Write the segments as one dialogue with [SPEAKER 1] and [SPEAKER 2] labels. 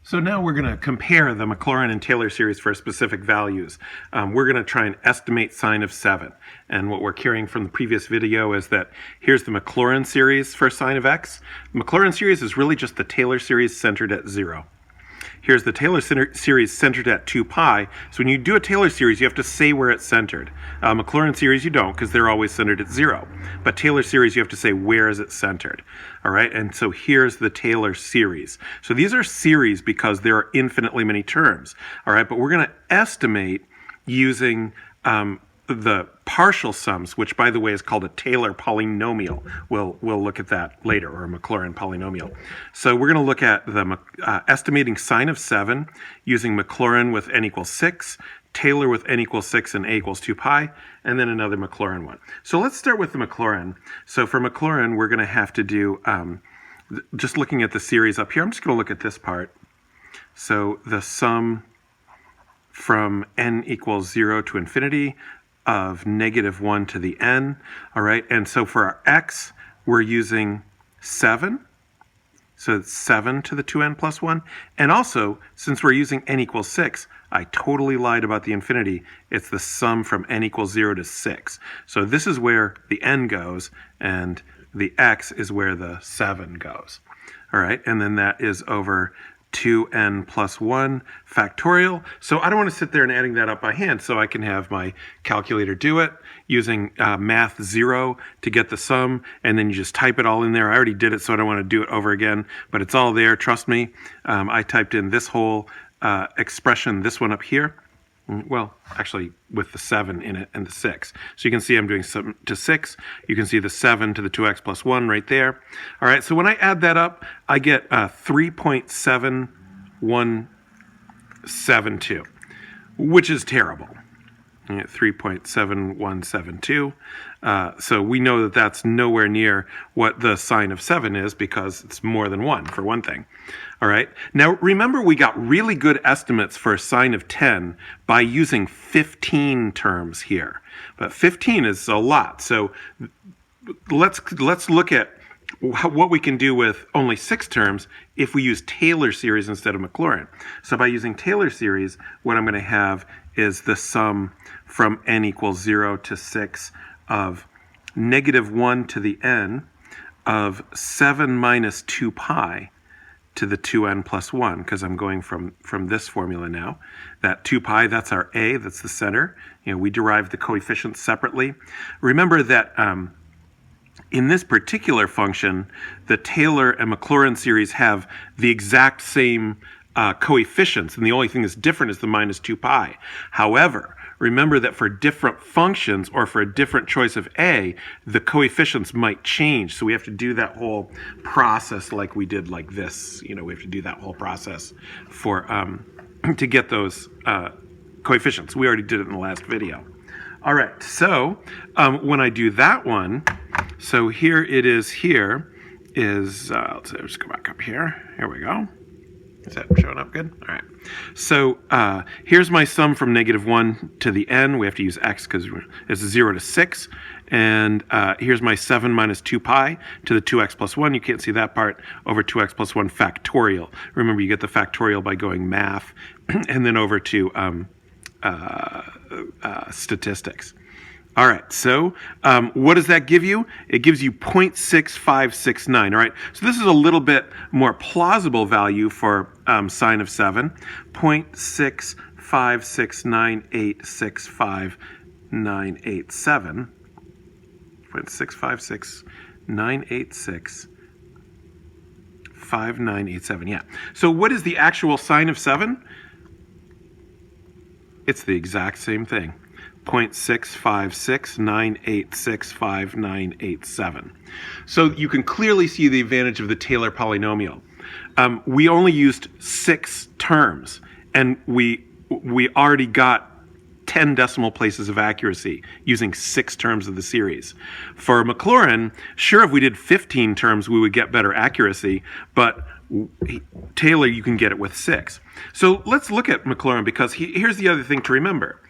[SPEAKER 1] So now we're going to compare the Maclaurin and Taylor series for specific values. We're going to try and estimate sine of 7. And what we're carrying from the previous video is that here's the Maclaurin series for sine of x. The Maclaurin series is really just the Taylor series centered at 0. Here's the Taylor series centered at 2 pi. So when you do a Taylor series, you have to say where it's centered. Maclaurin series, you don't, because they're always centered at 0. But Taylor series, you have to say where is it centered. All right, and so here's the Taylor series. So these are series because there are infinitely many terms. All right, but we're going to estimate using the partial sums, which by the way is called a Taylor polynomial. We'll look at that later, or a Maclaurin polynomial. So we're going to look at the estimating sine of 7 using Maclaurin with n equals 6, Taylor with n equals 6 and a equals 2 pi, and then another Maclaurin one. So let's start with the Maclaurin. So for Maclaurin, we're going to have to do, just looking at the series up here, I'm just going to look at this part. So the sum from n equals 0 to infinity of -1 to the n, all right? And so for our x, we're using 7. So it's 7 to the 2n plus 1. And also, since we're using n equals 6, I totally lied about the infinity. It's the sum from n equals 0 to 6. So this is where the n goes, and the x is where the 7 goes. All right, and then that is over 2n plus 1 factorial. So I don't want to sit there and adding that up by hand, so I can have my calculator do it using math 0 to get the sum, and then you just type it all in there. I already did it, so I don't want to do it over again, but it's all there, trust me. I typed in this whole expression, this one up here, well, actually with the 7 in it and the 6. So you can see I'm doing 7 to 6. You can see the 7 to the 2x plus 1 right there. All right, so when I add that up, I get 3.7172, which is terrible. 3.7172. So we know that that's nowhere near what the sine of 7 is because it's more than 1, for one thing. All right. Now, remember, we got really good estimates for a sine of 10 by using 15 terms here. But 15 is a lot. So let's look at what we can do with only 6 terms if we use Taylor series instead of Maclaurin. So by using Taylor series, what I'm going to have is the sum from n equals 0 to 6 of -1 to the n of 7 minus 2 pi to the 2n plus 1, because I'm going from this formula now. That 2 pi, that's our a, that's the center. You know, we derived the coefficients separately. Remember that in this particular function, the Taylor and Maclaurin series have the exact same coefficients, and the only thing that's different is the minus 2 pi. However, remember that for different functions or for a different choice of a, the coefficients might change. So we have to do that whole process like we did like this. You know, we have to do that whole process for to get those coefficients. We already did it in the last video. All right, so when I do that one, so here it is here, is, let's just go back up here. Here we go. Is that showing up good? All right. So here's my sum from -1 to the n. We have to use x because it's 0 to 6. And here's my 7 minus 2 pi to the 2x plus 1. You can't see that part, over 2x plus 1 factorial. Remember, you get the factorial by going math and then over to statistics. All right, so what does that give you? It gives you 0.6569, all right? So this is a little bit more plausible value for sine of 7, 0.656986597, 0.656986597, yeah. So what is the actual sine of 7? It's the exact same thing. 0.656986597. So you can clearly see the advantage of the Taylor polynomial. We only used 6 terms, and we already got 10 decimal places of accuracy using 6 terms of the series. For Maclaurin, sure, if we did 15 terms, we would get better accuracy, but Taylor, you can get it with 6. So let's look at Maclaurin, because here's the other thing to remember.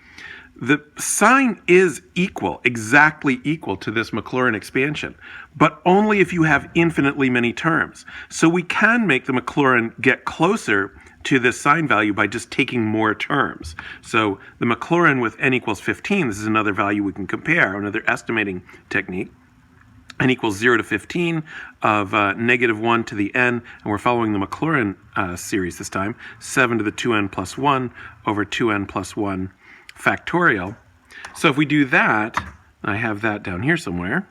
[SPEAKER 1] The sine is equal, exactly equal to this Maclaurin expansion, but only if you have infinitely many terms. So we can make the Maclaurin get closer to this sign value by just taking more terms. So the Maclaurin with n equals 15, this is another value we can compare, another estimating technique. N equals 0 to 15 of negative 1 to the n, and we're following the Maclaurin series this time, 7 to the 2n plus 1 over 2n plus 1 factorial. So if we do that, I have that down here somewhere.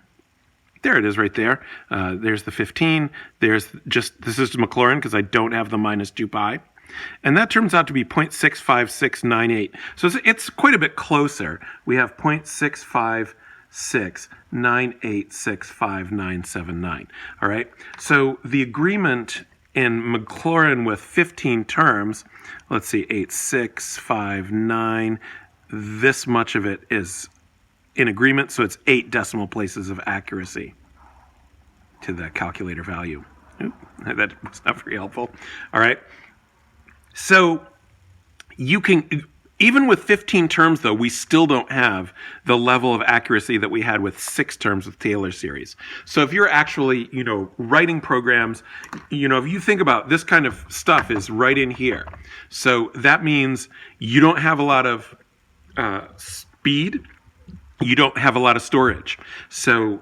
[SPEAKER 1] There it is right there. There's the 15. There's just, this is Maclaurin because I don't have the minus 2 pi. And that turns out to be 0.65698. So it's quite a bit closer. We have 0.6569865,979. All right. So the agreement in Maclaurin with 15 terms, let's see, 8659, this much of it is in agreement, so it's 8 decimal places of accuracy to the calculator value. Oop, that was not very helpful. All right. So you can, even with 15 terms, though, we still don't have the level of accuracy that we had with 6 terms with Taylor series. So if you're actually, writing programs, if you think about this kind of stuff is right in here. So that means you don't have a lot of speed. You don't have a lot of storage. So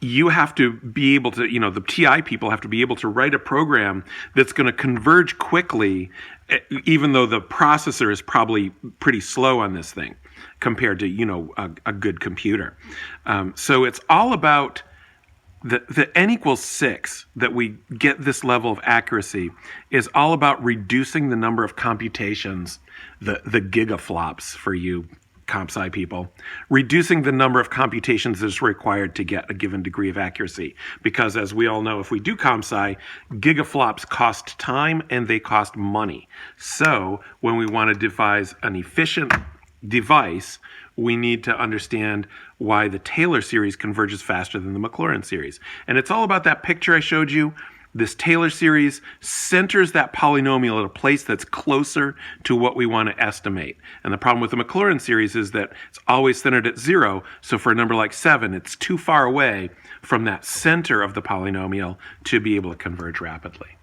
[SPEAKER 1] you have to be able to, the TI people have to be able to write a program that's going to converge quickly, even though the processor is probably pretty slow on this thing compared to, a good computer. So it's all about the n equals 6 that we get this level of accuracy is all about reducing the number of computations, the gigaflops for you comp sci people, reducing the number of computations that is required to get a given degree of accuracy. Because as we all know, if we do comp sci, gigaflops cost time and they cost money. So when we want to devise an efficient device, we need to understand why the Taylor series converges faster than the Maclaurin series. And it's all about that picture I showed you. This Taylor series centers that polynomial at a place that's closer to what we want to estimate. And the problem with the Maclaurin series is that it's always centered at 0. So for a number like 7, it's too far away from that center of the polynomial to be able to converge rapidly.